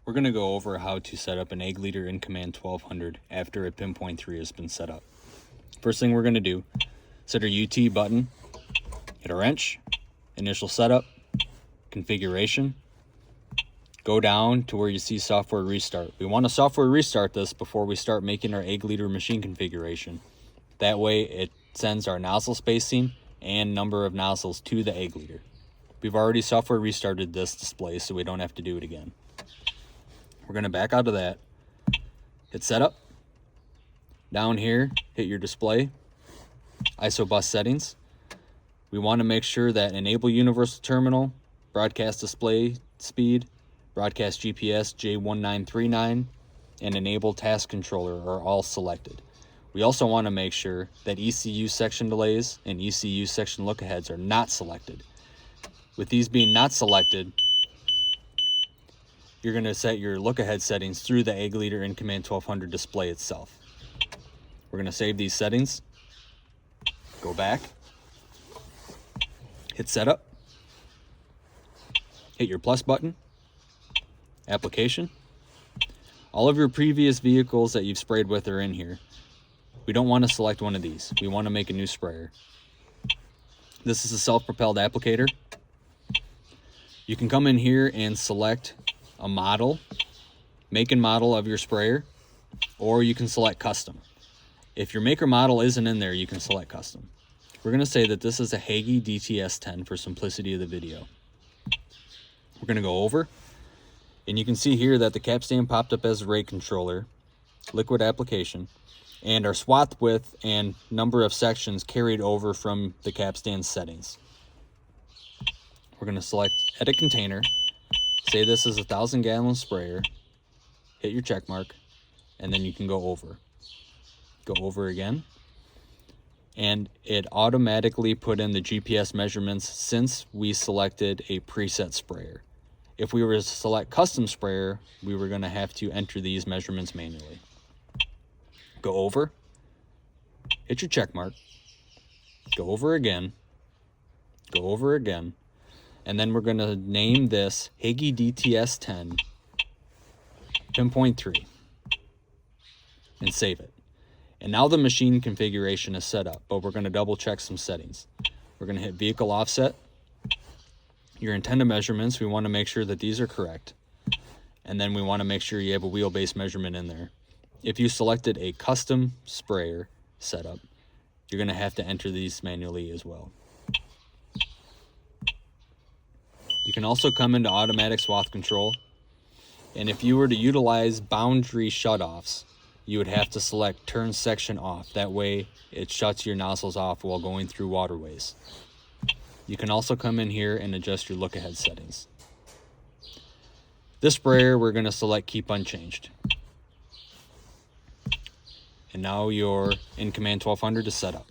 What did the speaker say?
We're going to go over how to set up an Ag Leader InCommand 1200 after a PinPoint 3 has been set up. First thing we're going to do, set our UT button, hit a wrench, initial setup, configuration, go down to where you see software restart. We want to software restart this before we start making our Ag Leader machine configuration. That way it sends our nozzle spacing and number of nozzles to the Ag Leader. We've already software restarted this display, so we don't have to do it again. We're going to back out of that, hit setup, down here hit your display, ISO bus settings. We want to make sure that enable universal terminal, broadcast display speed, broadcast GPS J1939, and enable task controller are all selected. We also want to make sure that ECU section delays and ECU section look-aheads are not selected. With these being not selected, you're going to set your look-ahead settings through the Ag Leader InCommand 1200 display itself. We're going to save these settings, go back, hit setup, hit your plus button, application. All of your previous vehicles that you've sprayed with are in here. We don't want to select one of these. We want to make a new sprayer. This is a self-propelled applicator. You can come in here and select a model, make and model of your sprayer, or you can select custom. If your maker model isn't in there, you can select custom. We're going to say that this is a Hagie DTS10 for simplicity of the video. We're going to go over, and you can see here that the capstan popped up as a rate controller, liquid application, and our swath width and number of sections carried over from the capstan settings. We're going to select edit container, say this is a 1,000-gallon sprayer, hit your check mark, and then you can go over. Go over again, and it automatically put in the GPS measurements since we selected a preset sprayer. If we were to select custom sprayer, we were going to have to enter these measurements manually. Go over, hit your check mark, go over again, and then we're going to name this Hagie DTS10 PinPoint 3 and save it. And now the machine configuration is set up, but we're going to double check some settings. We're going to hit vehicle offset, your intended measurements. We want to make sure that these are correct. And then we want to make sure you have a wheelbase measurement in there. If you selected a custom sprayer setup, you're going to have to enter these manually as well. You can also come into automatic swath control. And if you were to utilize boundary shutoffs, you would have to select turn section off. That way it shuts your nozzles off while going through waterways. You can also come in here and adjust your look-ahead settings. This sprayer we're going to select keep unchanged. And now your InCommand 1200 is set up.